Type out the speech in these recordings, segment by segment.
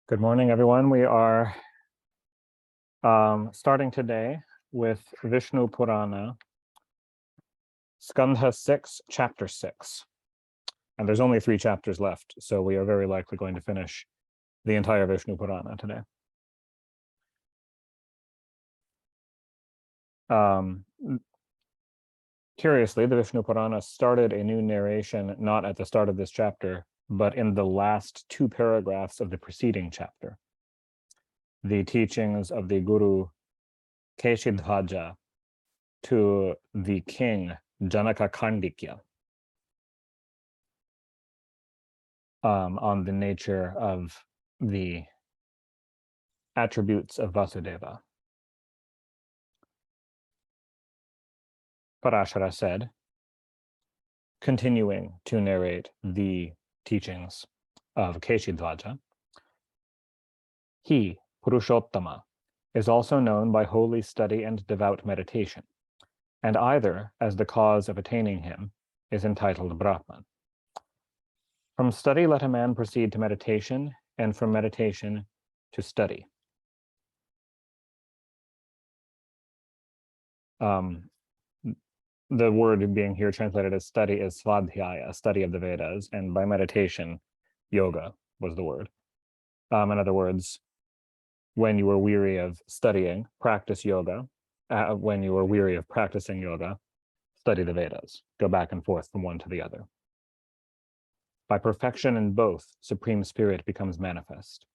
Good morning, everyone. We are starting today with Vishnu Purana, Skandha 6, Chapter 6. And there's only 3 chapters left, so we are very likely going to finish the entire Vishnu Purana today. Curiously, the Vishnu Purana started a new narration not at the start of this chapter, but in the last 2 paragraphs of the preceding chapter. The teachings of the Guru Keshidhaja to the king Janaka Kandikya on the nature of the attributes of Vasudeva. Parashara said, continuing to narrate the teachings of Keshidhaja, he, Purushottama, is also known by holy study and devout meditation, and either as the cause of attaining him is entitled Brahman. From study let a man proceed to meditation, and from meditation to study. The word being here translated as study is svadhyaya, study of the Vedas, and by meditation, yoga was the word. In other words, when you are weary of studying, practice yoga. When you are weary of practicing yoga, study the Vedas. Go back and forth from one to the other. By perfection in both, Supreme Spirit becomes manifest.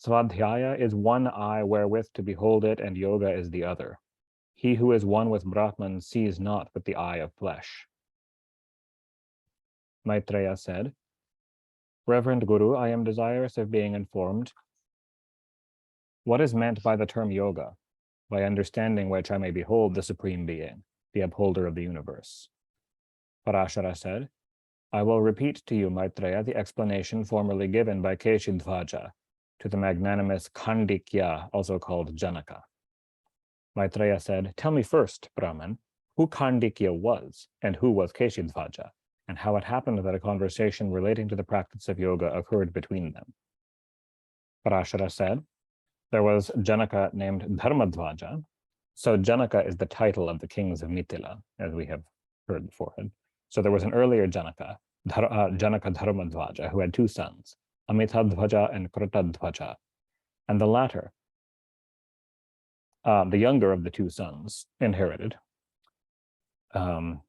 Svadhyaya is one eye wherewith to behold it, and yoga is the other. He who is one with Brahman sees not with the eye of flesh. Maitreya said, Reverend Guru, I am desirous of being informed what is meant by the term yoga, by understanding which I may behold the Supreme Being, the upholder of the universe. Parashara said, I will repeat to you, Maitreya, the explanation formerly given by Keshidhaja to the magnanimous Kandikya, also called Janaka. Maitreya said, tell me first, Brahman, who Kandikya was, and who was Keshidhaja, and how it happened that a conversation relating to the practice of yoga occurred between them. Parashara said, there was Janaka named Dharmadvaja. So Janaka is the title of the kings of Mithila, as we have heard beforehand. So there was an earlier Janaka, Janaka Dharmadvaja, who had 2 sons, Amitadvaja and Krutadvaja. And the latter, the younger of the 2 sons, inherited, and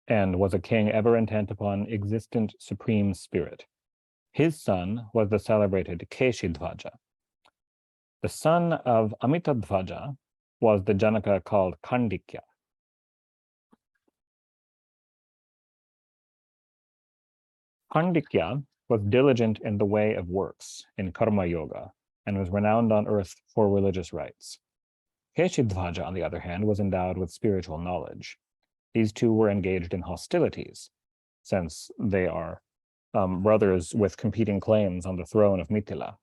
was a king ever intent upon existent Supreme Spirit. His son was the celebrated Keshidhaja. The son of Amitadvaja was the Janaka called Kandikya. Kandikya was diligent in the way of works, in karma yoga, and was renowned on earth for religious rites. Keshidhaja, on the other hand, was endowed with spiritual knowledge. These 2 were engaged in hostilities, since they are brothers with competing claims on the throne of Mithila.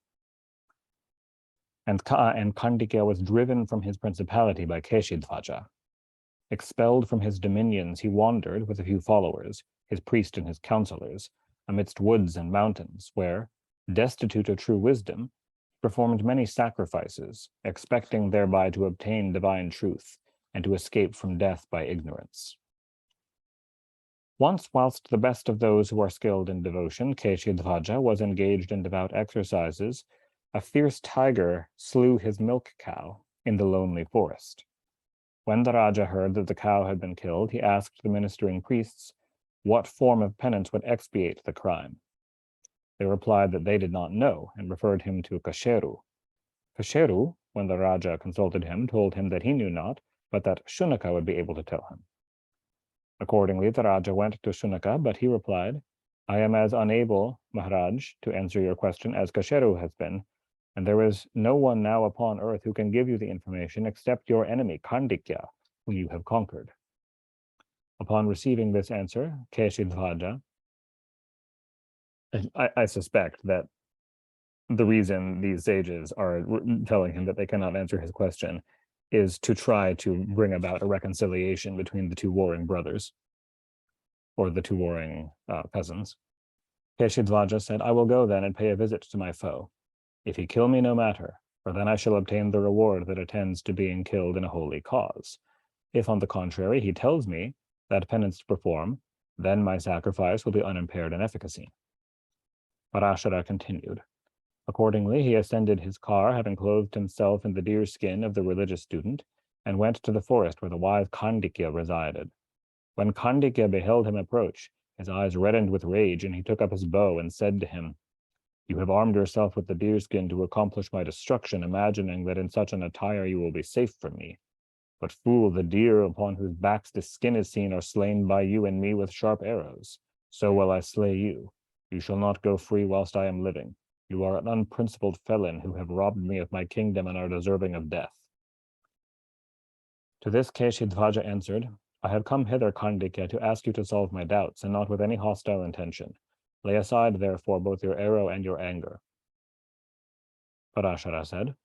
And Kandikya was driven from his principality by Keshidhaja. Expelled from his dominions, he wandered with a few followers, his priest and his counselors, amidst woods and mountains, where, destitute of true wisdom, performed many sacrifices, expecting thereby to obtain divine truth and to escape from death by ignorance. Once, whilst the best of those who are skilled in devotion, Keshidhaja, was engaged in devout exercises, a fierce tiger slew his milk cow in the lonely forest. When the Raja heard that the cow had been killed, he asked the ministering priests what form of penance would expiate the crime. They replied that they did not know and referred him to Kasheru. Kasheru, when the Raja consulted him, told him that he knew not, but that Shunaka would be able to tell him. Accordingly, the Raja went to Shunaka, but he replied, I am as unable, Maharaj, to answer your question as Kasheru has been, and there is no one now upon earth who can give you the information except your enemy, Kandikya, whom you have conquered. Upon receiving this answer, Keshidhaja, I suspect that the reason these sages are telling him that they cannot answer his question is to try to bring about a reconciliation between the 2 warring brothers, or the 2 warring cousins. Keshidvaja said, I will go then and pay a visit to my foe. If he kill me, no matter, for then I shall obtain the reward that attends to being killed in a holy cause. If, on the contrary, he tells me that penance to perform, then my sacrifice will be unimpaired in efficacy. Parashara continued. Accordingly, he ascended his car, having clothed himself in the deer skin of the religious student, and went to the forest where the wise Khandikya resided. When Khandikya beheld him approach, his eyes reddened with rage, and he took up his bow and said to him, You have armed yourself with the deerskin to accomplish my destruction, imagining that in such an attire you will be safe from me. But fool, the deer upon whose backs this skin is seen are slain by you and me with sharp arrows. So will I slay you. You shall not go free whilst I am living. You are an unprincipled felon who have robbed me of my kingdom and are deserving of death. To this Keshidvaja answered, I have come hither, Khandikya, to ask you to solve my doubts, and not with any hostile intention. Lay aside, therefore, both your arrow and your anger. Parashara said.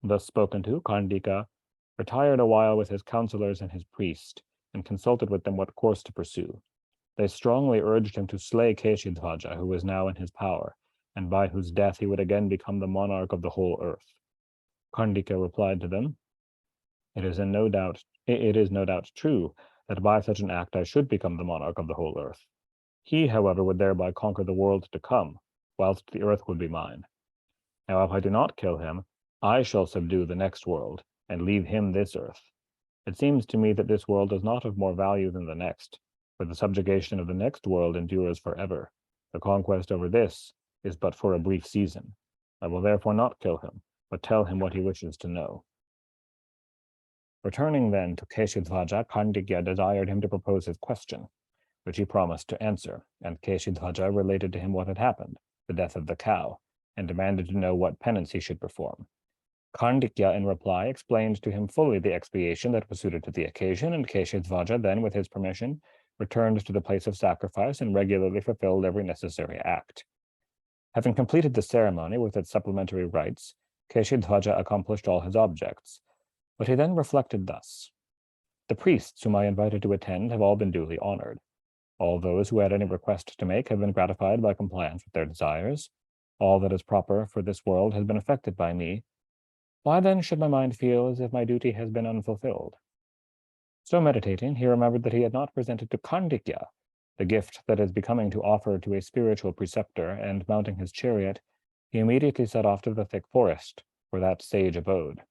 Thus spoken to, Khandika retired a while with his counselors and his priest, and consulted with them what course to pursue. They strongly urged him to slay Keshidvaja, who was now in his power, and by whose death he would again become the monarch of the whole earth. Khandika replied to them, It is no doubt true that by such an act I should become the monarch of the whole earth. He, however, would thereby conquer the world to come, whilst the earth would be mine. Now, if I do not kill him, I shall subdue the next world, and leave him this earth. It seems to me that this world is not of more value than the next, for the subjugation of the next world endures forever. The conquest over this is but for a brief season. I will therefore not kill him, but tell him what he wishes to know. Returning then to Keshidvaja, Khandikya desired him to propose his question, which he promised to answer, and Keshidvaja related to him what had happened, the death of the cow, and demanded to know what penance he should perform. Khandikya, in reply, explained to him fully the expiation that was suited to the occasion, and Keshidvaja then, with his permission, returned to the place of sacrifice and regularly fulfilled every necessary act. Having completed the ceremony with its supplementary rites, Keshidvaja accomplished all his objects, but he then reflected thus. The priests whom I invited to attend have all been duly honored. All those who had any request to make have been gratified by compliance with their desires. All that is proper for this world has been effected by me. Why then should my mind feel as if my duty has been unfulfilled? So meditating, he remembered that he had not presented to Khandikya the gift that is becoming to offer to a spiritual preceptor, and mounting his chariot, he immediately set off to the thick forest, where that sage abode.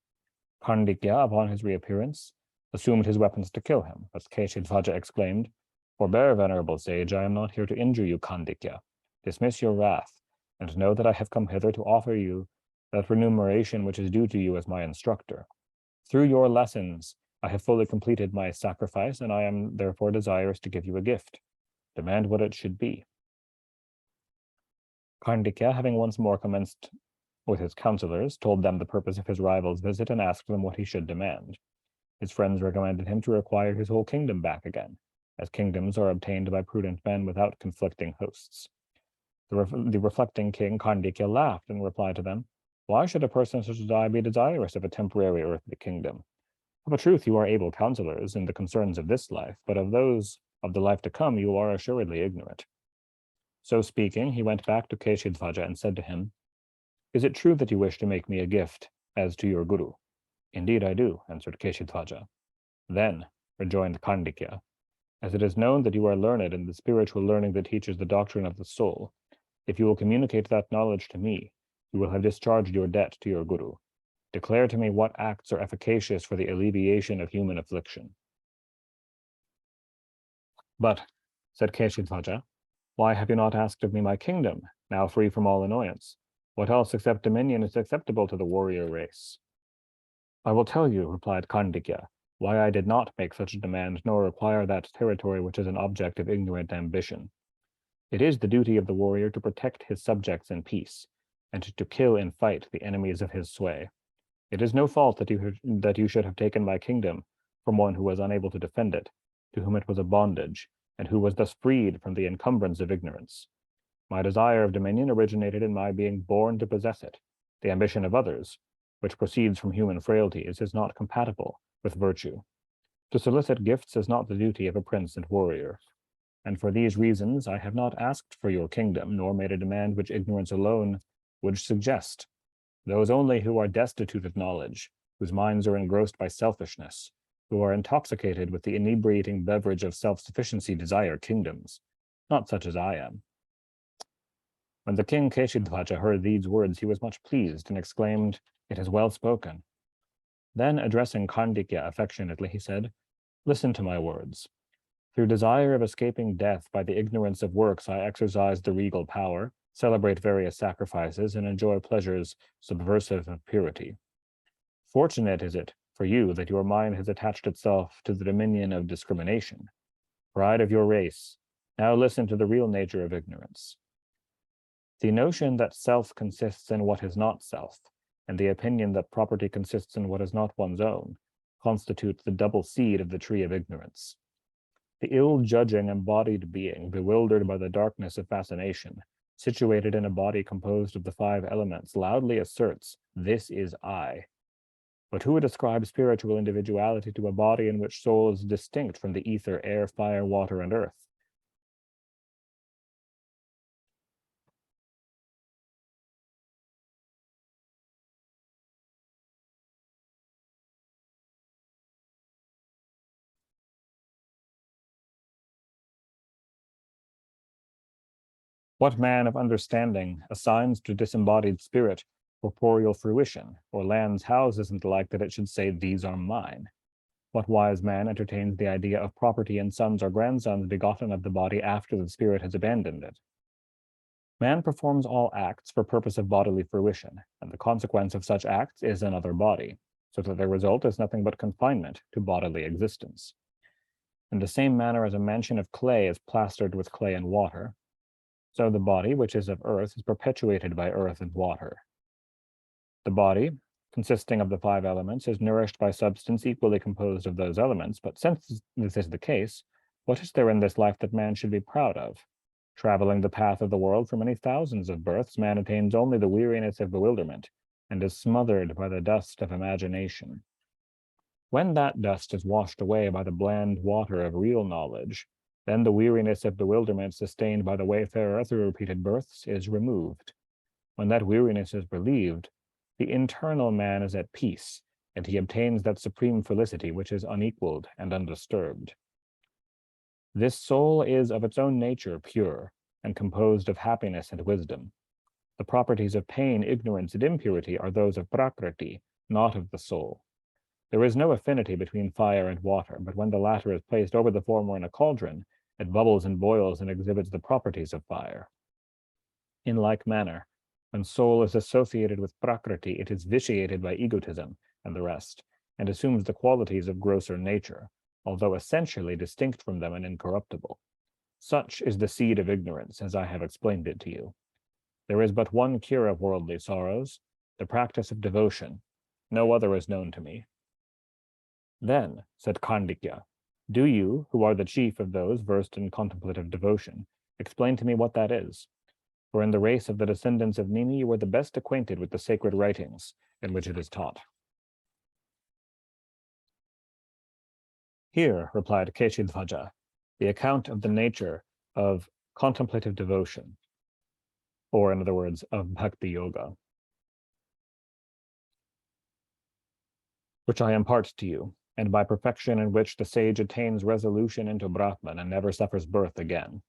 Khandikya, upon his reappearance, assumed his weapons to kill him, but Keshidvaja exclaimed, Forbear, venerable sage, I am not here to injure you, Khandikya. Dismiss your wrath, and know that I have come hither to offer you that remuneration which is due to you as my instructor. Through your lessons, I have fully completed my sacrifice, and I am therefore desirous to give you a gift. Demand what it should be. Khandikya, having once more commenced with his counselors, told them the purpose of his rival's visit and asked them what he should demand. His friends recommended him to require his whole kingdom back again, as kingdoms are obtained by prudent men without conflicting hosts. The reflecting king Khandikya laughed and replied to them, Why should a person such as I be desirous of a temporary earthly kingdom? Of a truth, you are able counselors in the concerns of this life, but of those of the life to come you are assuredly ignorant. So speaking, he went back to Keshidvaja and said to him, Is it true that you wish to make me a gift as to your guru? Indeed I do, answered Keshidvaja. Then, rejoined Khandikya, as it is known that you are learned in the spiritual learning that teaches the doctrine of the soul, if you will communicate that knowledge to me, you will have discharged your debt to your guru. Declare to me what acts are efficacious for the alleviation of human affliction. But, said Keshidvaja, why have you not asked of me my kingdom, now free from all annoyance? What else except dominion is acceptable to the warrior race? I will tell you, replied Khandikya, why I did not make such a demand nor require that territory which is an object of ignorant ambition. It is the duty of the warrior to protect his subjects in peace, and to kill in fight the enemies of his sway. It is no fault that you should have taken my kingdom from one who was unable to defend it, to whom it was a bondage, and who was thus freed from the encumbrance of ignorance. My desire of dominion originated in my being born to possess it. The ambition of others, which proceeds from human frailties, is not compatible with virtue. To solicit gifts is not the duty of a prince and warrior. and for these reasons I have not asked for your kingdom, nor made a demand which ignorance alone would suggest. Those only who are destitute of knowledge, whose minds are engrossed by selfishness, who are intoxicated with the inebriating beverage of self-sufficiency desire kingdoms, not such as I am. When the king Keshidhwaja heard these words, he was much pleased and exclaimed, "It is well spoken." Then, addressing Kandikya affectionately, he said, "Listen to my words. Through desire of escaping death by the ignorance of works, I exercise the regal power, celebrate various sacrifices, and enjoy pleasures subversive of purity. Fortunate is it for you that your mind has attached itself to the dominion of discrimination. Pride of your race, now listen to the real nature of ignorance. The notion that self consists in what is not self, and the opinion that property consists in what is not one's own, constitute the double seed of the tree of ignorance. The ill-judging embodied being, bewildered by the darkness of fascination, situated in a body composed of the 5 elements, loudly asserts, 'This is I.' But who would ascribe spiritual individuality to a body in which soul is distinct from the ether, air, fire, water, and earth? What man of understanding assigns to disembodied spirit corporeal fruition, or lands, houses, and the like, that it should say, 'These are mine'? What wise man entertains the idea of property in sons or grandsons begotten of the body after the spirit has abandoned it? Man performs all acts for purpose of bodily fruition, and the consequence of such acts is another body, so that the result is nothing but confinement to bodily existence. In the same manner as a mansion of clay is plastered with clay and water, so the body, which is of earth, is perpetuated by earth and water. The body, consisting of the 5 elements, is nourished by substance equally composed of those elements, but since this is the case, what is there in this life that man should be proud of? Traveling the path of the world for many thousands of births, man attains only the weariness of bewilderment, and is smothered by the dust of imagination. When that dust is washed away by the bland water of real knowledge, then the weariness of bewilderment sustained by the wayfarer through repeated births is removed. When that weariness is relieved, the internal man is at peace, and he obtains that supreme felicity which is unequaled and undisturbed. This soul is of its own nature pure, and composed of happiness and wisdom. The properties of pain, ignorance, and impurity are those of prakriti, not of the soul. There is no affinity between fire and water, but when the latter is placed over the former in a cauldron, it bubbles and boils and exhibits the properties of fire. In like manner, when soul is associated with prakriti, it is vitiated by egotism and the rest, and assumes the qualities of grosser nature, although essentially distinct from them and incorruptible. Such is the seed of ignorance, as I have explained it to you. There is but one cure of worldly sorrows, the practice of devotion. No other is known to me. Then, said Kandikya, do you, who are the chief of those versed in contemplative devotion, explain to me what that is. For in the race of the descendants of Nini, you are the best acquainted with the sacred writings in which it is taught. Here, replied Keshidhwaja, the account of the nature of contemplative devotion, or in other words, of bhakti yoga, which I impart to you, and by perfection in which the sage attains resolution into Brahman and never suffers birth again.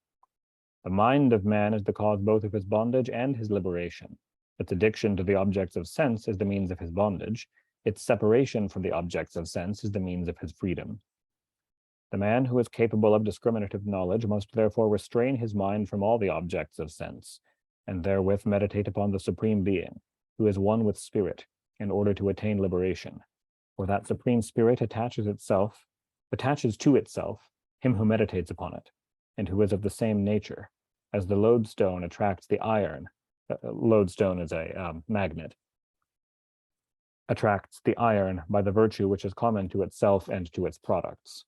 The mind of man is the cause both of his bondage and his liberation. Its addiction to the objects of sense is the means of his bondage. Its separation from the objects of sense is the means of his freedom. The man who is capable of discriminative knowledge must therefore restrain his mind from all the objects of sense, and therewith meditate upon the Supreme Being, who is one with spirit, in order to attain liberation. For that Supreme Spirit attaches to itself him who meditates upon it, and who is of the same nature, as the lodestone attracts the iron. Lodestone is a magnet. Attracts the iron by the virtue which is common to itself and to its products.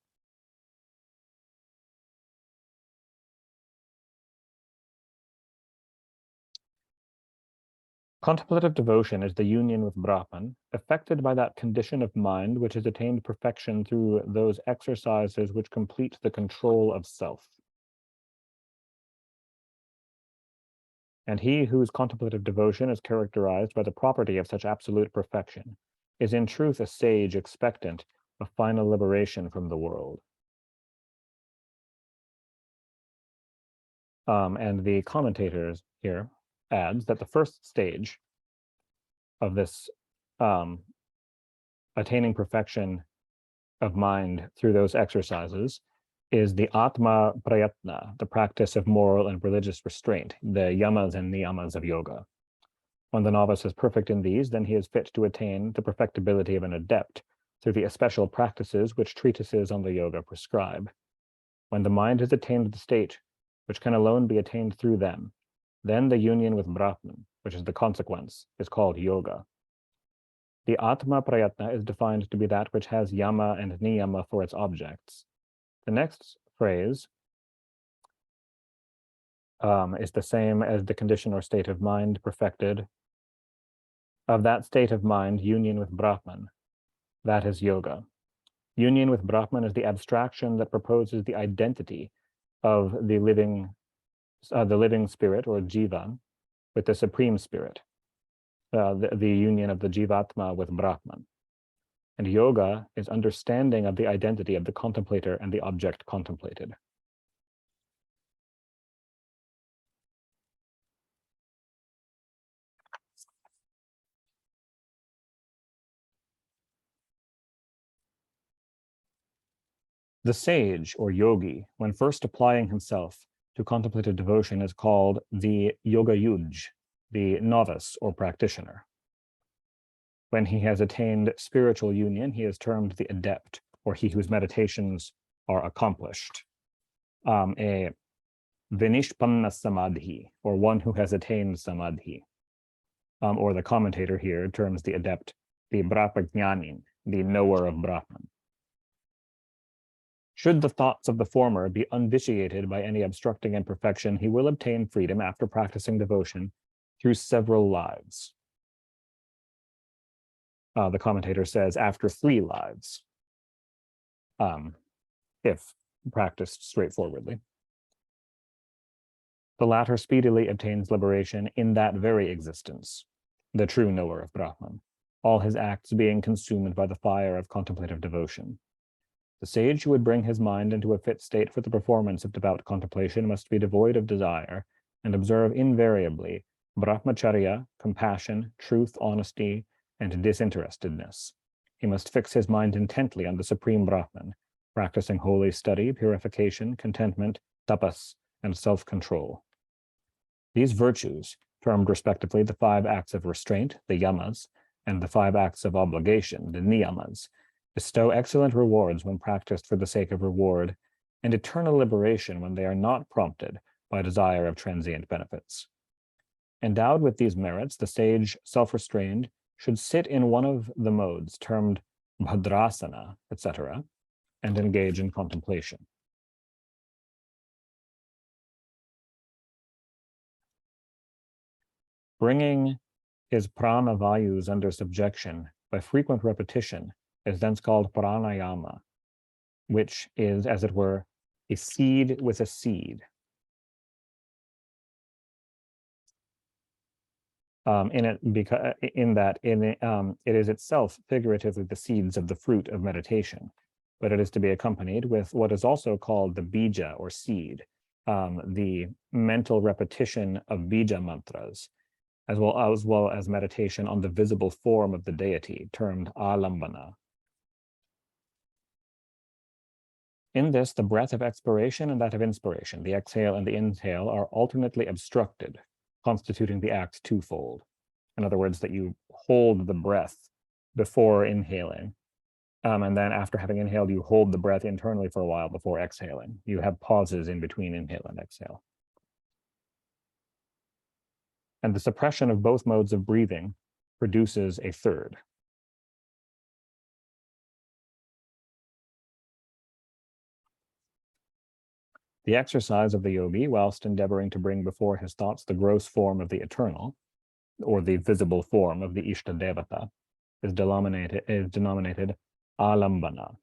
Contemplative devotion is the union with Brahman, effected by that condition of mind which has attained perfection through those exercises which complete the control of self. And he whose contemplative devotion is characterized by the property of such absolute perfection is in truth a sage expectant of final liberation from the world. And the commentators here adds that the first stage of this attaining perfection of mind through those exercises is the Atma Prayatna, the practice of moral and religious restraint, the yamas and niyamas of yoga. When the novice is perfect in these, then he is fit to attain the perfectibility of an adept through the especial practices which treatises on the yoga prescribe. When the mind has attained the state which can alone be attained through them, then the union with Brahman, which is the consequence, is called yoga. The Atma Prayatna is defined to be that which has yama and niyama for its objects. The next phrase is the same as the condition or state of mind perfected. Of that state of mind, union with Brahman, that is yoga. Union with Brahman is the abstraction that proposes the identity of the living spirit, or jiva, with the supreme spirit, the union of the jivatma with Brahman. And yoga is understanding of the identity of the contemplator and the object contemplated. The sage, or yogi, when first applying himself to contemplative devotion, is called the yoga yuj, the novice or practitioner. When he has attained spiritual union, he is termed the adept, or he whose meditations are accomplished. A vinishpanna samadhi, or one who has attained samadhi. Or the commentator here terms the adept the brahmajnanin, the knower of Brahman. Should the thoughts of the former be unvitiated by any obstructing imperfection, he will obtain freedom after practicing devotion through several lives. The commentator says after 3 lives, if practiced straightforwardly. The latter speedily obtains liberation in that very existence, the true knower of Brahman, all his acts being consumed by the fire of contemplative devotion. The sage who would bring his mind into a fit state for the performance of devout contemplation must be devoid of desire and observe invariably brahmacharya, compassion, truth, honesty, and disinterestedness. He must fix his mind intently on the supreme Brahman, practicing holy study, purification, contentment, tapas, and self-control. These virtues, termed respectively the 5 acts of restraint, the yamas, and the 5 acts of obligation, the niyamas, bestow excellent rewards when practiced for the sake of reward, and eternal liberation when they are not prompted by desire of transient benefits. Endowed with these merits, the sage, self-restrained, should sit in one of the modes termed bhadrasana, etc., and engage in contemplation. Bringing his prana vayus under subjection by frequent repetition is thence called pranayama, which is, as it were, a seed with a seed. It is itself figuratively the seeds of the fruit of meditation, but it is to be accompanied with what is also called the bija, or seed, the mental repetition of bija mantras, as well as meditation on the visible form of the deity, termed alambana. In this, the breath of expiration and that of inspiration, the exhale and the inhale, are alternately obstructed, constituting the act twofold. In other words, that you hold the breath before inhaling, and then after having inhaled, you hold the breath internally for a while before exhaling. You have pauses in between inhale and exhale. And the suppression of both modes of breathing produces a third. The exercise of the yogi, whilst endeavoring to bring before his thoughts the gross form of the eternal, or the visible form of the Ishta Devata, is denominated alambana.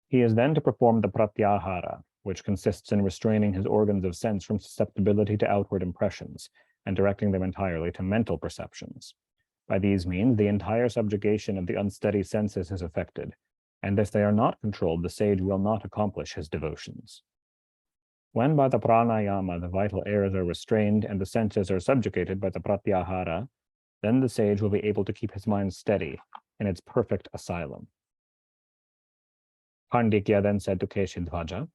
He is then to perform the pratyahara, which consists in restraining his organs of sense from susceptibility to outward impressions and directing them entirely to mental perceptions. By these means, the entire subjugation of the unsteady senses is effected, and if they are not controlled, the sage will not accomplish his devotions. When by the pranayama the vital airs are restrained and the senses are subjugated by the pratyahara, then the sage will be able to keep his mind steady in its perfect asylum. Pandikya then said to Keshidhvaja,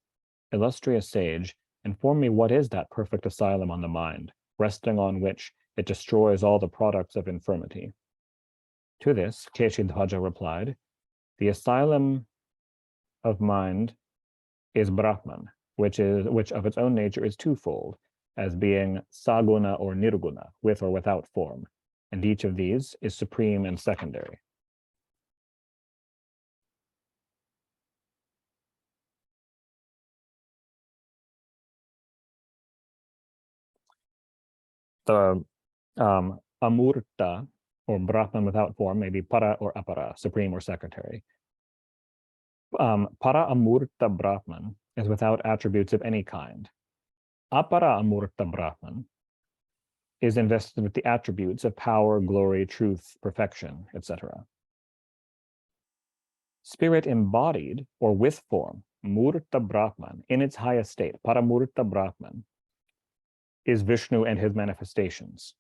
"Illustrious sage, inform me what is that perfect asylum on the mind, resting on which it destroys all the products of infirmity." To this, Keshidhvaja replied, "The asylum of mind is Brahman, which of its own nature is twofold, as being saguna or nirguna, with or without form, and each of these is supreme and secondary." The amurta, or Brahman without form, may be para or apara, supreme or secondary. Para amurta Brahman is without attributes of any kind. Apara amurta Brahman is invested with the attributes of power, glory, truth, perfection, etc. Spirit embodied or with form, murta Brahman, in its highest state, paramurta Brahman, is Vishnu and his manifestations,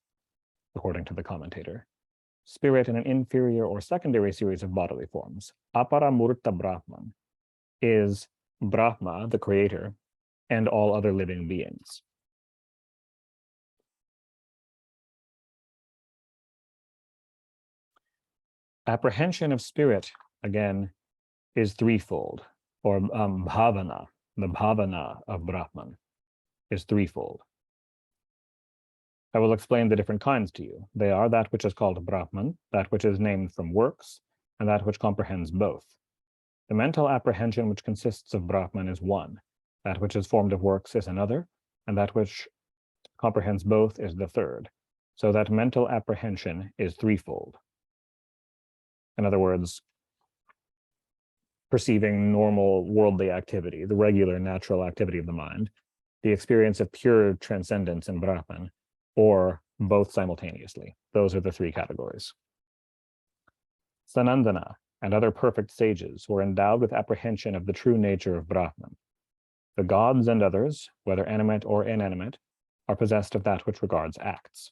according to the commentator. Spirit in an inferior or secondary series of bodily forms, aparamurta Brahman, is Brahma, the creator, and all other living beings. Apprehension of spirit, again, is threefold, or bhavana, the bhavana of Brahman is threefold. I will explain the different kinds to you. They are that which is called Brahman, that which is named from works, and that which comprehends both. The mental apprehension which consists of Brahman is one, that which is formed of works is another, and that which comprehends both is the third. So that mental apprehension is threefold. In other words, perceiving normal worldly activity, the regular natural activity of the mind, the experience of pure transcendence in Brahman, or both simultaneously. Those are the three categories. Sanandana and other perfect sages were endowed with apprehension of the true nature of Brahman. The gods and others, whether animate or inanimate, are possessed of that which regards acts.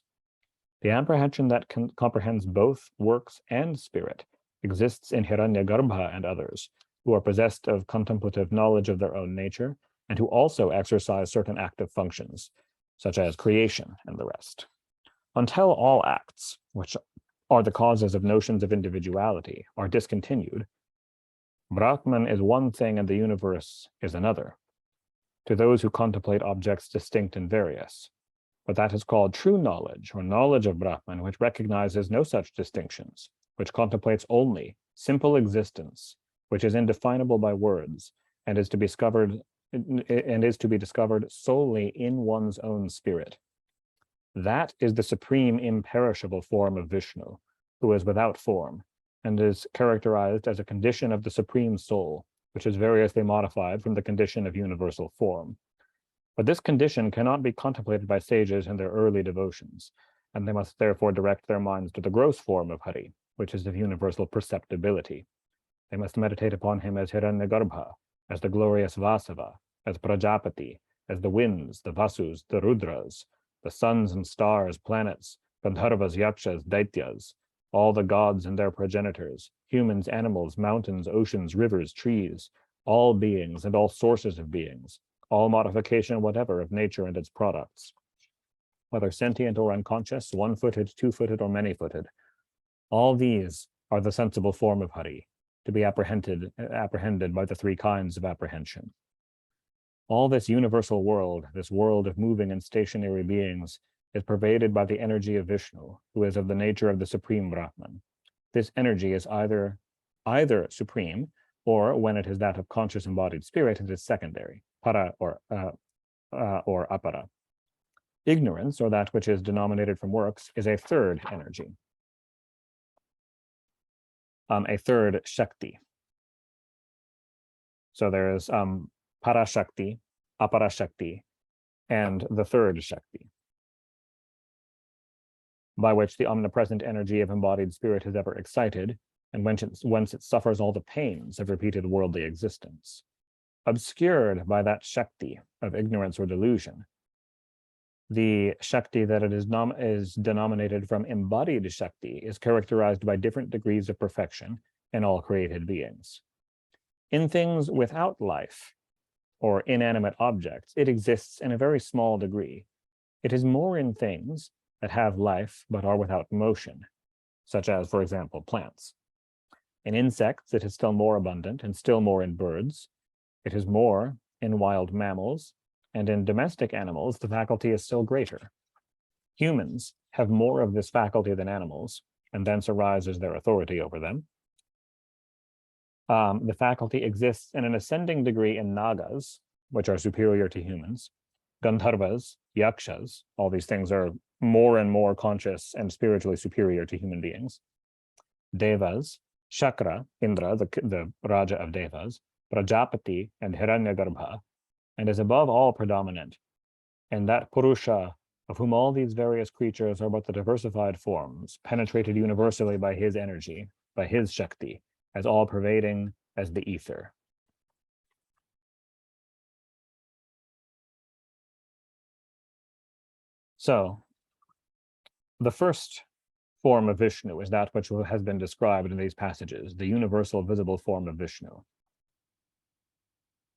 The apprehension that comprehends both works and spirit exists in Hiranyagarbha and others, who are possessed of contemplative knowledge of their own nature, and who also exercise certain active functions, such as creation and the rest. Until all acts, which are the causes of notions of individuality, are discontinued, Brahman is one thing and the universe is another, to those who contemplate objects distinct and various. But that is called true knowledge, or knowledge of Brahman, which recognizes no such distinctions, which contemplates only simple existence, which is indefinable by words, and is to be discovered solely in one's own spirit. That is the supreme imperishable form of Vishnu, who is without form, and is characterized as a condition of the supreme soul, which is variously modified from the condition of universal form. But this condition cannot be contemplated by sages in their early devotions, and they must therefore direct their minds to the gross form of Hari, which is of universal perceptibility. They must meditate upon him as Hiranyagarbha, as the glorious Vasava, as Prajapati, as the winds, the Vasus, the Rudras, the suns and stars, planets, Gandharvas, Yakshas, Daityas, all the gods and their progenitors, humans, animals, mountains, oceans, rivers, trees, all beings and all sources of beings, all modification whatever of nature and its products, whether sentient or unconscious, one-footed, two-footed, or many-footed. All these are the sensible form of Hari, to be apprehended by the three kinds of apprehension. All this universal world, this world of moving and stationary beings, is pervaded by the energy of Vishnu, who is of the nature of the supreme Brahman. This energy is either supreme, or when it is that of conscious embodied spirit, it is secondary, para or apara. Ignorance, or that which is denominated from works, is a third energy, a third Shakti. So there is Parashakti, Aparashakti, and the third Shakti, by which the omnipresent energy of embodied spirit is ever excited, and whence it suffers all the pains of repeated worldly existence. Obscured by that Shakti of ignorance or delusion, the Shakti that it is denominated from embodied Shakti is characterized by different degrees of perfection in all created beings. In things without life, or inanimate objects, it exists in a very small degree. It is more in things that have life but are without motion, such as, for example, plants. In insects, it is still more abundant, and still more in birds. It is more in wild mammals, and in domestic animals, the faculty is still greater. Humans have more of this faculty than animals, and thence arises their authority over them. The faculty exists in an ascending degree in Nagas, which are superior to humans. Gandharvas, Yakshas, all these things are more and more conscious and spiritually superior to human beings. Devas, Shakra, Indra, the Raja of Devas, Prajapati, and Hiranyagarbha, and is above all predominant. And that Purusha, of whom all these various creatures are but the diversified forms, penetrated universally by his energy, by his Shakti, as all-pervading as the ether. So, the first form of Vishnu is that which has been described in these passages, the universal visible form of Vishnu.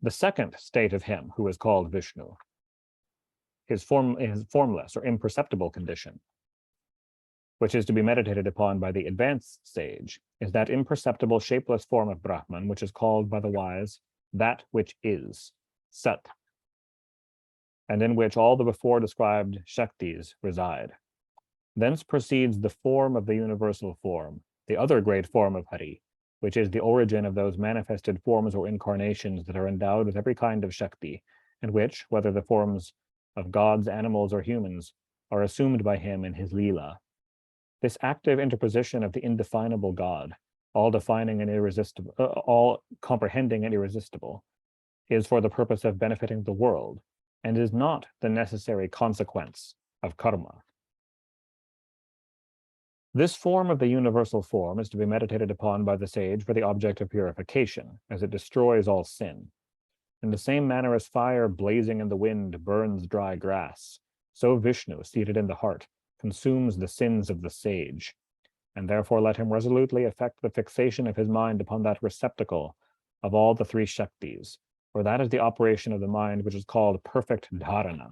The second state of him who is called Vishnu, his formless or imperceptible condition, which is to be meditated upon by the advanced sage, is that imperceptible, shapeless form of Brahman, which is called by the wise that which is, Sat, and in which all the before described Shaktis reside. Thence proceeds the form of the universal form, the other great form of Hari, which is the origin of those manifested forms or incarnations that are endowed with every kind of Shakti, and which, whether the forms of gods, animals, or humans, are assumed by him in his Leela. This active interposition of the indefinable God, all defining and irresistible, all comprehending and irresistible, is for the purpose of benefiting the world, and is not the necessary consequence of karma. This form of the universal form is to be meditated upon by the sage for the object of purification, as it destroys all sin. In the same manner as fire blazing in the wind burns dry grass, so Vishnu, seated in the heart, consumes the sins of the sage, and therefore let him resolutely effect the fixation of his mind upon that receptacle of all the three Shaktis, for that is the operation of the mind which is called perfect dharana,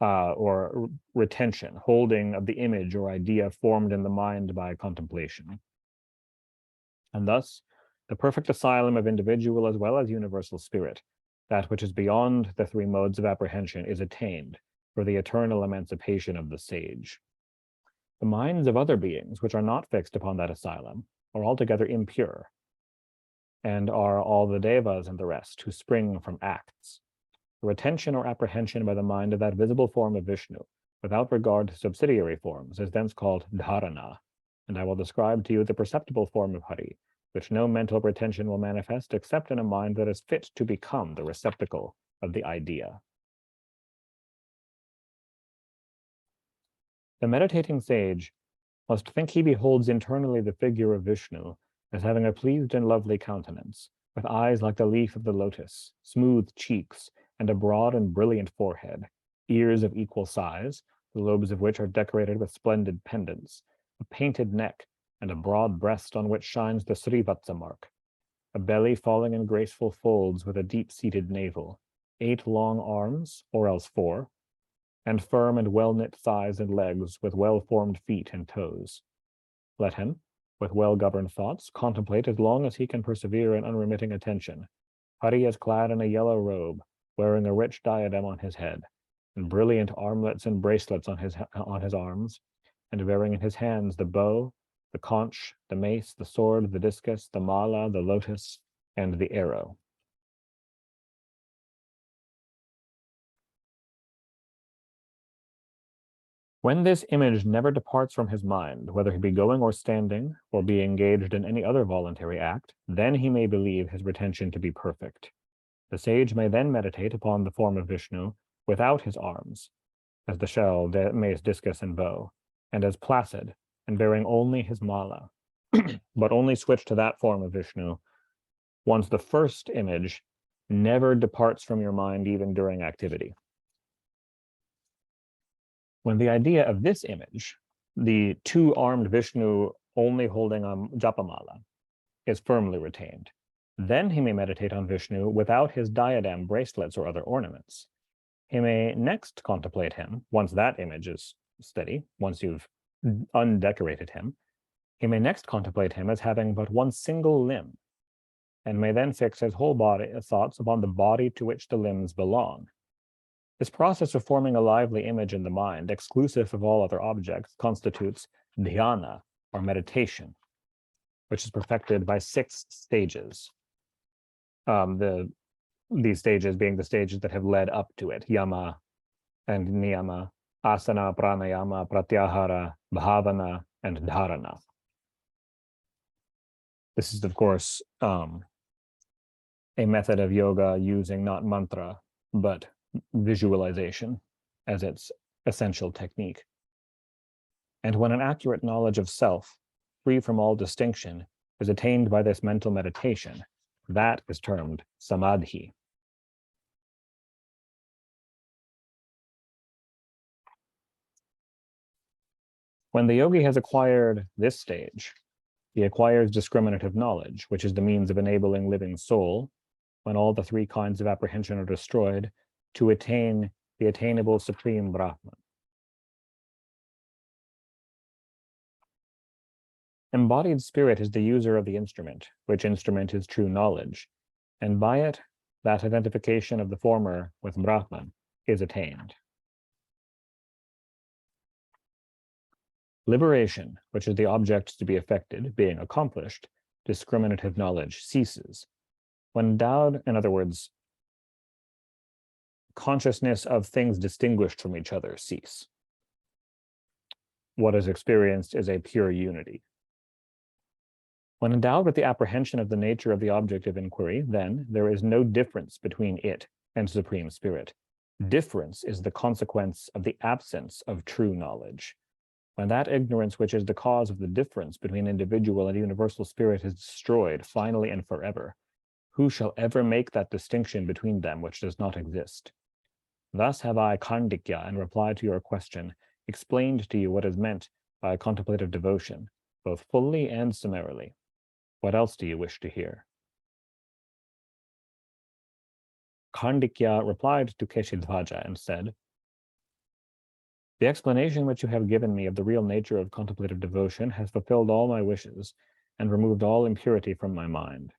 or retention, holding of the image or idea formed in the mind by contemplation. And thus, the perfect asylum of individual as well as universal spirit, that which is beyond the three modes of apprehension, is attained for the eternal emancipation of the sage. The minds of other beings, which are not fixed upon that asylum, are altogether impure, and are all the devas and the rest who spring from acts. The retention or apprehension by the mind of that visible form of Vishnu, without regard to subsidiary forms, is thence called dharana, and I will describe to you the perceptible form of Hari, which no mental retention will manifest except in a mind that is fit to become the receptacle of the idea. The meditating sage must think he beholds internally the figure of Vishnu as having a pleased and lovely countenance, with eyes like the leaf of the lotus, smooth cheeks, and a broad and brilliant forehead, ears of equal size, the lobes of which are decorated with splendid pendants, a painted neck, and a broad breast on which shines the Srivatsa mark, a belly falling in graceful folds with a deep-seated navel, 8 long arms, or else 4, and firm and well-knit thighs and legs with well-formed feet and toes. Let him, with well-governed thoughts, contemplate as long as he can persevere in unremitting attention. Hari is clad in a yellow robe, wearing a rich diadem on his head, and brilliant armlets and bracelets on his arms, and bearing in his hands the bow, the conch, the mace, the sword, the discus, the mala, the lotus, and the arrow. When this image never departs from his mind, whether he be going or standing, or be engaged in any other voluntary act, then he may believe his retention to be perfect. The sage may then meditate upon the form of Vishnu without his arms, as the shell, mace, discus, and bow, and as placid, and bearing only his mala, but only switch to that form of Vishnu once the first image never departs from your mind even during activity. When the idea of this image, the two-armed Vishnu only holding a japamala, is firmly retained, then he may meditate on Vishnu without his diadem, bracelets, or other ornaments. He may next contemplate him, once that image is steady, once you've undecorated him, he may next contemplate him as having but one single limb, and may then fix his whole body thoughts upon the body to which the limbs belong. This process of forming a lively image in the mind, exclusive of all other objects, constitutes dhyana, or meditation, which is perfected by 6 stages. These stages being the stages that have led up to it: yama and niyama, asana, pranayama, pratyahara, bhavana, and dharana. This is, of course, a method of yoga using not mantra, but visualization as its essential technique. And when an accurate knowledge of self, free from all distinction, is attained by this mental meditation, that is termed samadhi. When the yogi has acquired this stage, he acquires discriminative knowledge, which is the means of enabling living soul, when all the 3 kinds of apprehension are destroyed, to attain the attainable supreme Brahman. Embodied spirit is the user of the instrument, which instrument is true knowledge, and by it, that identification of the former with Brahman is attained. Liberation, which is the object to be effected, being accomplished, discriminative knowledge ceases. When endowed, in other words, consciousness of things distinguished from each other cease. What is experienced is a pure unity. When endowed with the apprehension of the nature of the object of inquiry, then there is no difference between it and Supreme Spirit. Difference is the consequence of the absence of true knowledge. When that ignorance which is the cause of the difference between individual and universal spirit is destroyed finally and forever, who shall ever make that distinction between them which does not exist? Thus have I, Khandikya, in reply to your question, explained to you what is meant by contemplative devotion, both fully and summarily. What else do you wish to hear? Khandikya replied to Keshidhvaja and said, the explanation which you have given me of the real nature of contemplative devotion has fulfilled all my wishes and removed all impurity from my mind.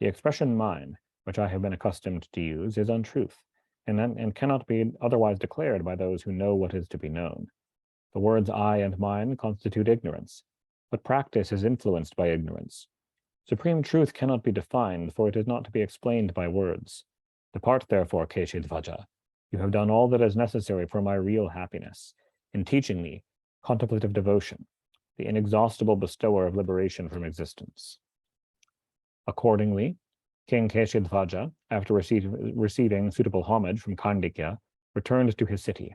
The expression mine, which I have been accustomed to use, is untruth, and cannot be otherwise declared by those who know what is to be known. The words I and mine constitute ignorance, but practice is influenced by ignorance. Supreme truth cannot be defined, for it is not to be explained by words. Depart, therefore, Keshidhvaja. You have done all that is necessary for my real happiness in teaching me contemplative devotion, the inexhaustible bestower of liberation from existence. Accordingly, King Keshidhvaja, after receiving suitable homage from Khandikya, returned to his city.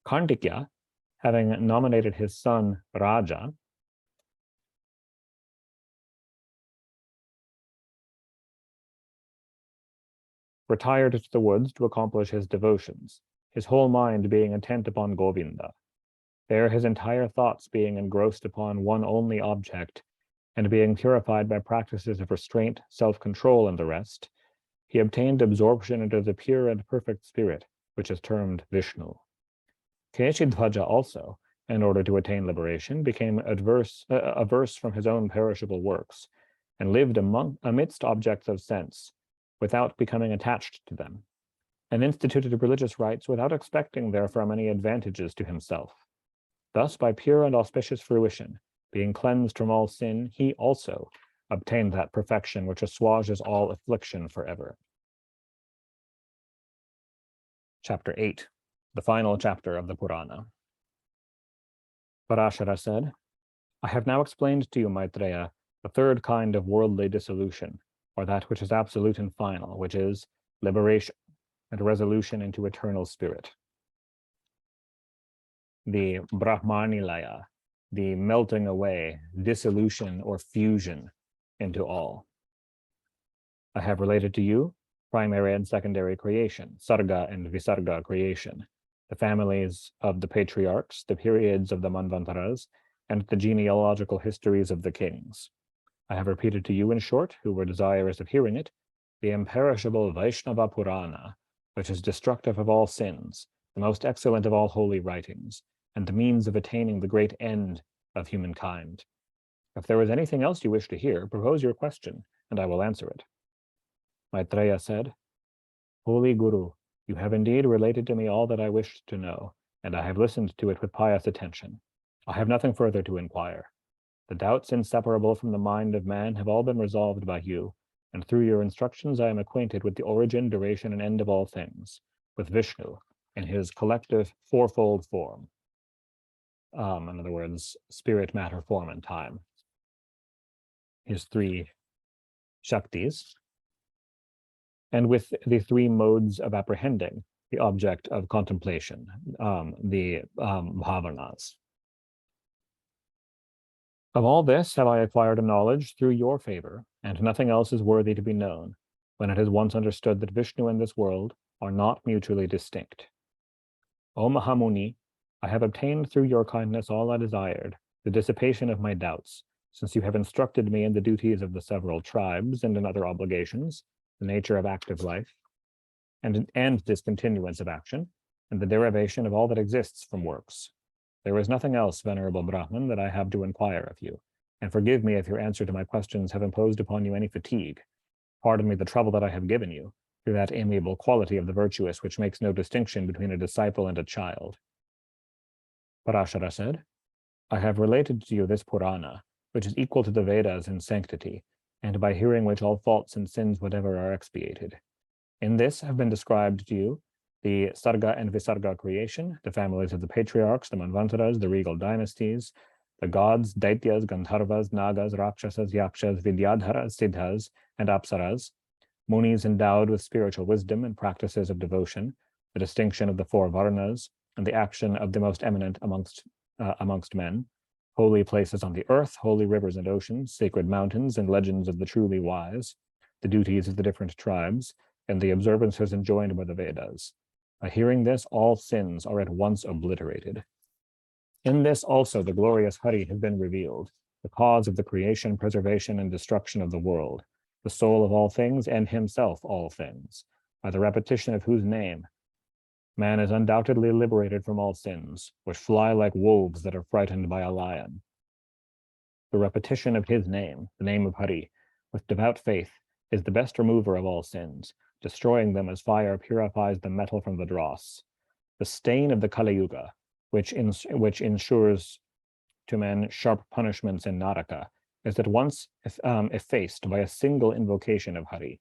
Khandikya, having nominated his son Raja, retired to the woods to accomplish his devotions, his whole mind being intent upon Govinda. There his entire thoughts being engrossed upon one only object, and being purified by practices of restraint, self-control, and the rest, he obtained absorption into the pure and perfect spirit, which is termed Vishnu. Keshidhvaja also, in order to attain liberation, became averse from his own perishable works, and lived amidst objects of sense, without becoming attached to them, and instituted religious rites without expecting therefrom any advantages to himself. Thus, by pure and auspicious fruition, being cleansed from all sin, he also obtained that perfection which assuages all affliction forever. Chapter 8, the final chapter of the Purana. Parashara said, I have now explained to you, Maitreya, the third kind of worldly dissolution, or that which is absolute and final, which is liberation, and resolution into eternal spirit. The Brahmanilaya, the melting away, dissolution or fusion into all. I have related to you primary and secondary creation, Sarga and Visarga creation, the families of the patriarchs, the periods of the Manvantaras, and the genealogical histories of the kings. I have repeated to you in short, who were desirous of hearing it, the imperishable Vaishnava Purana, which is destructive of all sins, the most excellent of all holy writings, and the means of attaining the great end of humankind. If there is anything else you wish to hear, propose your question, and I will answer it. Maitreya said, Holy Guru, you have indeed related to me all that I wished to know, and I have listened to it with pious attention. I have nothing further to inquire. The doubts inseparable from the mind of man have all been resolved by you, and through your instructions I am acquainted with the origin, duration, and end of all things, with Vishnu in his collective fourfold form. In other words, spirit, matter, form, and time. His three Shaktis, and with the three modes of apprehending the object of contemplation, the bhavanas. Of all this have I acquired a knowledge through your favor, and nothing else is worthy to be known, when it is once understood that Vishnu and this world are not mutually distinct. O Mahamuni, I have obtained through your kindness all I desired, the dissipation of my doubts, since you have instructed me in the duties of the several tribes and in other obligations, the nature of active life, and discontinuance of action, and the derivation of all that exists from works. There is nothing else, Venerable Brahman, that I have to inquire of you, and forgive me if your answer to my questions have imposed upon you any fatigue. Pardon me the trouble that I have given you, through that amiable quality of the virtuous which makes no distinction between a disciple and a child. Parashara said, I have related to you this Purana, which is equal to the Vedas in sanctity, and by hearing which all faults and sins whatever are expiated. In this have been described to you the Sarga and Visarga creation, the families of the patriarchs, the Manvantaras, the regal dynasties, the gods, Daityas, Gandharvas, Nagas, Rakshasas, Yakshas, Vidyadharas, Siddhas, and Apsaras, Munis endowed with spiritual wisdom and practices of devotion, the distinction of the four Varnas, and the action of the most eminent amongst men, holy places on the earth, holy rivers and oceans, sacred mountains, and legends of the truly wise, the duties of the different tribes, and the observances enjoined by the Vedas. By hearing this, all sins are at once obliterated. In this also the glorious Hari has been revealed, the cause of the creation, preservation, and destruction of the world, the soul of all things, and himself all things, by the repetition of whose name man is undoubtedly liberated from all sins, which fly like wolves that are frightened by a lion. The repetition of his name, the name of Hari, with devout faith, is the best remover of all sins, destroying them as fire purifies the metal from the dross. The stain of the Kali Yuga, which ensures to men sharp punishments in Naraka, is at once effaced by a single invocation of Hari.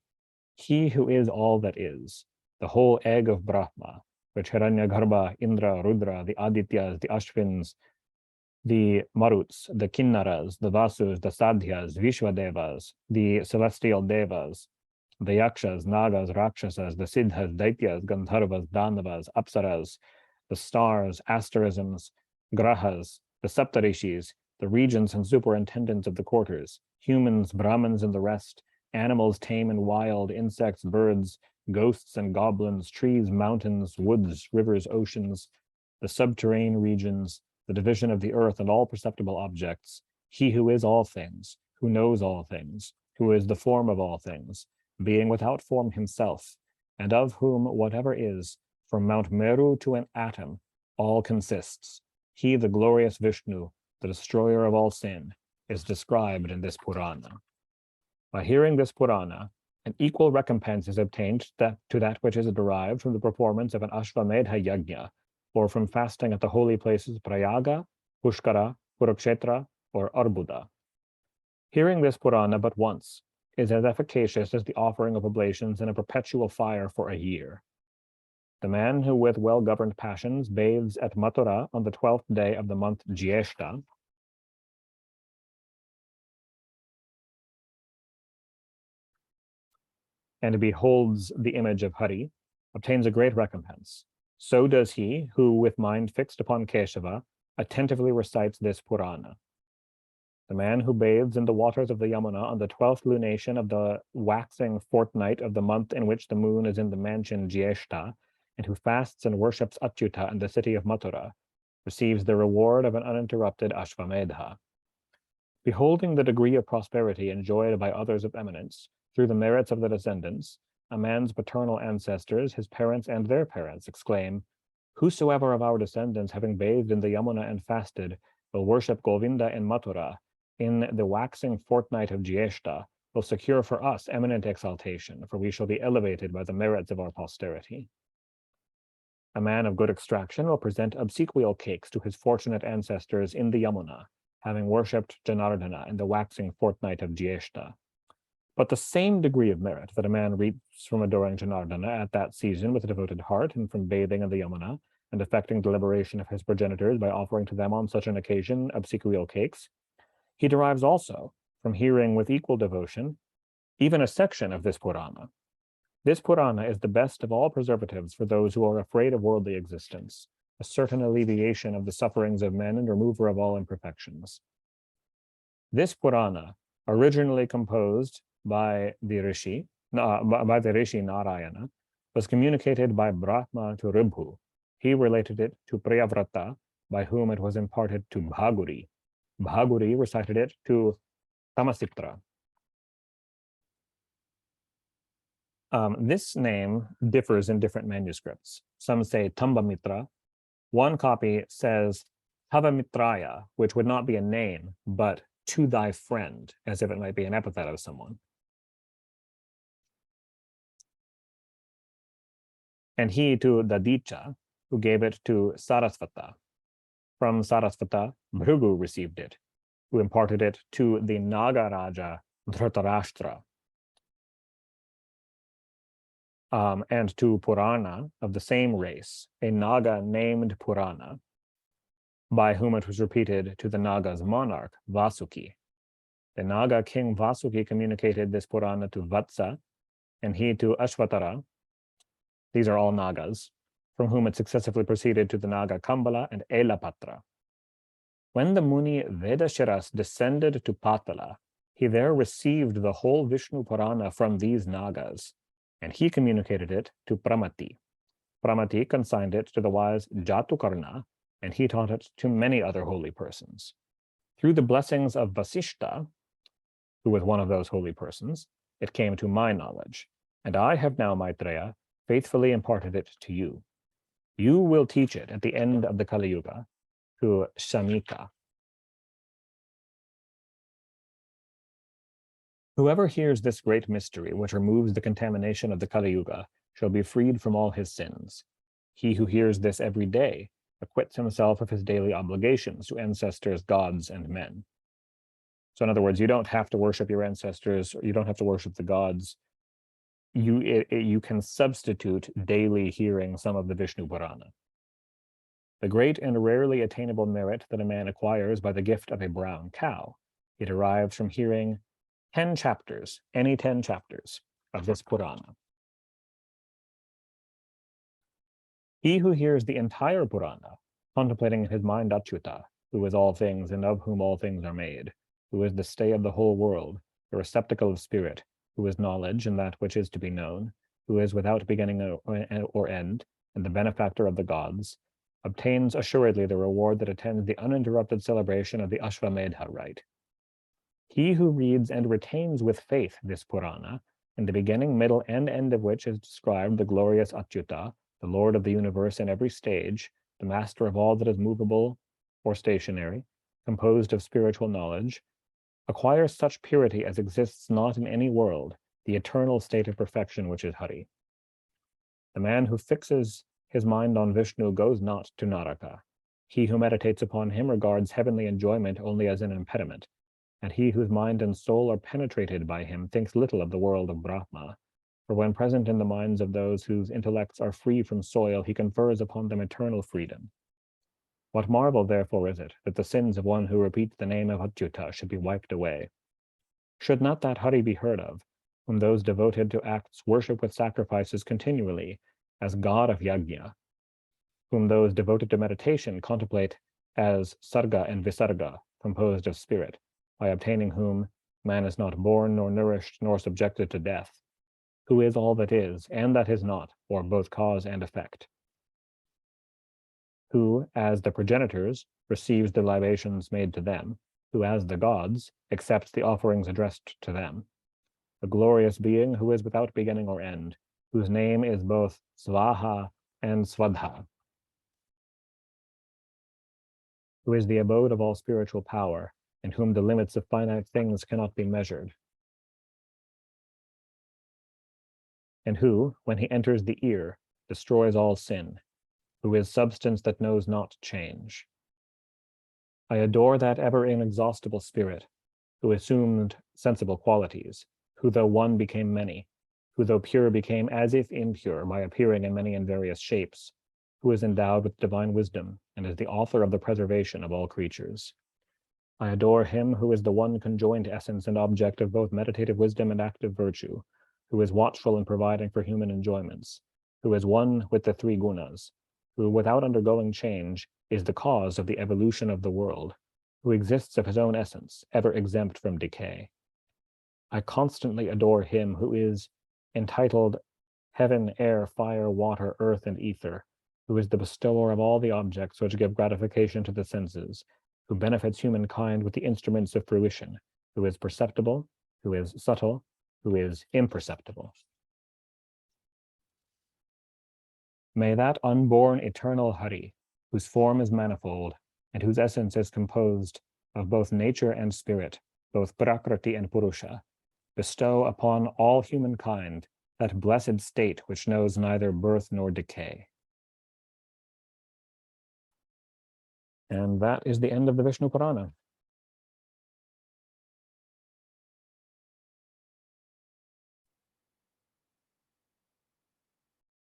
He who is all that is, the whole egg of Brahma, which Hiranyagarbha, Indra, Rudra, the Adityas, the Ashvins, the Maruts, the Kinnaras, the Vasus, the Sadhyas, Vishwadevas, the celestial Devas, the Yakshas, Nagas, Rakshasas, the Siddhas, Daityas, Gandharvas, Danavas, Apsaras, the stars, asterisms, Grahas, the Saptarishis, the regents and superintendents of the quarters, humans, Brahmins, and the rest, animals tame and wild, insects, birds, ghosts and goblins, trees, mountains, woods, rivers, oceans, the subterranean regions, the division of the earth and all perceptible objects, he who is all things, who knows all things, who is the form of all things, being without form himself, and of whom whatever is, from Mount Meru to an atom, all consists. He, the glorious Vishnu, the destroyer of all sin, is described in this Purana. By hearing this Purana, an equal recompense is obtained to that which is derived from the performance of an Ashvamedha Yajna, or from fasting at the holy places Prayaga, Pushkara, Kurukshetra, or Arbuda. Hearing this Purana but once is as efficacious as the offering of oblations in a perpetual fire for a year. The man who with well-governed passions bathes at Mathura on the 12th day of the month Jyeshta, and beholds the image of Hari obtains a great recompense. So does he who, with mind fixed upon Keshava, attentively recites this Purana. The man who bathes in the waters of the Yamuna on the 12th lunation of the waxing fortnight of the month in which the moon is in the mansion Jyeshta, and who fasts and worships Achyuta in the city of Mathura, receives the reward of an uninterrupted Ashvamedha. Beholding the degree of prosperity enjoyed by others of eminence, through the merits of the descendants, a man's paternal ancestors, his parents and their parents, exclaim, "Whosoever of our descendants, having bathed in the Yamuna and fasted, will worship Govinda in Mathura, in the waxing fortnight of Jyeshta, will secure for us eminent exaltation, for we shall be elevated by the merits of our posterity." A man of good extraction will present obsequial cakes to his fortunate ancestors in the Yamuna, having worshipped Janardana in the waxing fortnight of Jyeshta. But the same degree of merit that a man reaps from adoring Janardana at that season with a devoted heart, and from bathing in the Yamuna, and effecting the liberation of his progenitors by offering to them on such an occasion obsequial cakes, he derives also from hearing with equal devotion even a section of this Purana. This Purana is the best of all preservatives for those who are afraid of worldly existence, a certain alleviation of the sufferings of men and remover of all imperfections. This Purana, originally composed by the Rishi Narayana, was communicated by Brahma to Ribhu. He related it to Priyavrata, by whom it was imparted to Bhaguri. Bhaguri recited it to Tamasitra. This name differs in different manuscripts. Some say Tambamitra. One copy says Tavamitraya, which would not be a name, but to thy friend, as if it might be an epithet of someone. And he to Dadicha, who gave it to Sarasvata. From Sarasvata, Bhrigu received it, who imparted it to the Nagaraja Dhritarashtra. And to Purana of the same race, a Naga named Purana, by whom it was repeated to the Naga's monarch, Vasuki. The Naga king Vasuki communicated this Purana to Vatsa, and he to Ashvatara. These are all Nagas, from whom it successively proceeded to the Naga Kambala and Elapatra. When the Muni Vedashiras descended to Patala, he there received the whole Vishnu Purana from these Nagas, and he communicated it to Pramati. Pramati consigned it to the wise Jatukarna, and he taught it to many other holy persons. Through the blessings of Vasishta, who was one of those holy persons, it came to my knowledge, and I have now, Maitreya, faithfully imparted it to you. You will teach it at the end of the Kali Yuga to Shamika. Whoever hears this great mystery, which removes the contamination of the Kali Yuga, shall be freed from all his sins. He who hears this every day acquits himself of his daily obligations to ancestors, gods, and men. So in other words, you don't have to worship your ancestors, or you don't have to worship the gods. You can substitute daily hearing some of the Vishnu Purana. The great and rarely attainable merit that a man acquires by the gift of a brown cow, he derives from hearing 10 chapters, any 10 chapters of this Purana. He who hears the entire Purana, contemplating in his mind Achyuta, who is all things and of whom all things are made, who is the stay of the whole world, the receptacle of spirit, who is knowledge and that which is to be known, who is without beginning or end, and the benefactor of the gods, obtains assuredly the reward that attends the uninterrupted celebration of the Ashvamedha rite. He who reads and retains with faith this Purana, in the beginning, middle, and end of which is described the glorious Achyuta, the Lord of the universe in every stage, the master of all that is movable or stationary, composed of spiritual knowledge, acquires such purity as exists not in any world, the eternal state of perfection which is Hari. The man who fixes his mind on Vishnu goes not to Naraka. He who meditates upon him regards heavenly enjoyment only as an impediment, and he whose mind and soul are penetrated by him thinks little of the world of Brahma, for when present in the minds of those whose intellects are free from soil, he confers upon them eternal freedom. What marvel, therefore, is it that the sins of one who repeats the name of Achyuta should be wiped away? Should not that Hari be heard of, whom those devoted to acts worship with sacrifices continually as god of yajna, whom those devoted to meditation contemplate as sarga and visarga, composed of spirit, by obtaining whom man is not born nor nourished nor subjected to death, who is all that is and that is not, or both cause and effect, who, as the progenitors, receives the libations made to them, who, as the gods, accepts the offerings addressed to them, a glorious being who is without beginning or end, whose name is both Svaha and Svadha, who is the abode of all spiritual power, in whom the limits of finite things cannot be measured, and who, when he enters the ear, destroys all sin, who is substance that knows not change. I adore that ever inexhaustible spirit, who assumed sensible qualities, who though one became many, who though pure became as if impure by appearing in many and various shapes, who is endowed with divine wisdom and is the author of the preservation of all creatures. I adore him who is the one conjoined essence and object of both meditative wisdom and active virtue, who is watchful in providing for human enjoyments, who is one with the three gunas, who without undergoing change is the cause of the evolution of the world, who exists of his own essence, ever exempt from decay. I constantly adore him who is entitled heaven, air, fire, water, earth, and ether, who is the bestower of all the objects which give gratification to the senses, who benefits humankind with the instruments of fruition, who is perceptible, who is subtle, who is imperceptible. May that unborn eternal Hari, whose form is manifold, and whose essence is composed of both nature and spirit, both Prakriti and Purusha, bestow upon all humankind that blessed state which knows neither birth nor decay. And that is the end of the Vishnu Purana.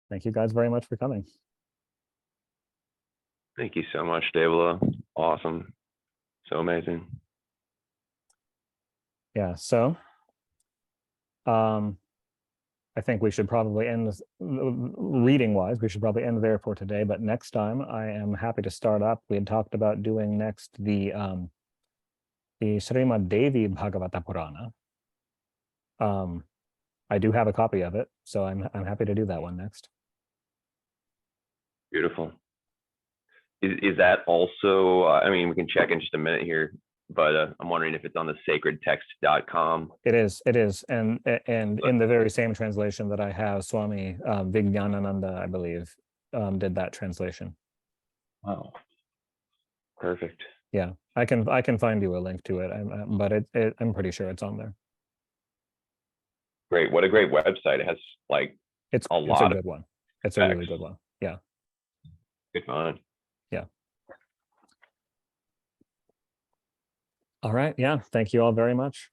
Thank you guys very much for coming. Thank you so much, Devla. Awesome. So amazing. Yeah, so I think we should probably end this, reading-wise, we should probably end there for today, but next time I am happy to start up. We had talked about doing next the Srimad Devi Bhagavata Purana. I do have a copy of it, so I'm happy to do that one next. Beautiful. Is that also, I mean, we can check in just a minute here, but I'm wondering if it's on the sacredtext.com. It is, and in the very same translation that I have, Swami Vijnanananda, I believe, did that translation. Wow. Perfect. Yeah, I can find you a link to it, but I'm pretty sure it's on there. Great. What a great website. It has like it's a lot. It's a good one. It's a really good one. Yeah. Good fun. Yeah. All right. Yeah. Thank you all very much.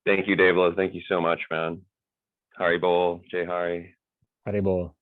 Thank you, Devla. Thank you so much, man. Hari Bol, Jai Hari. Hari Bol.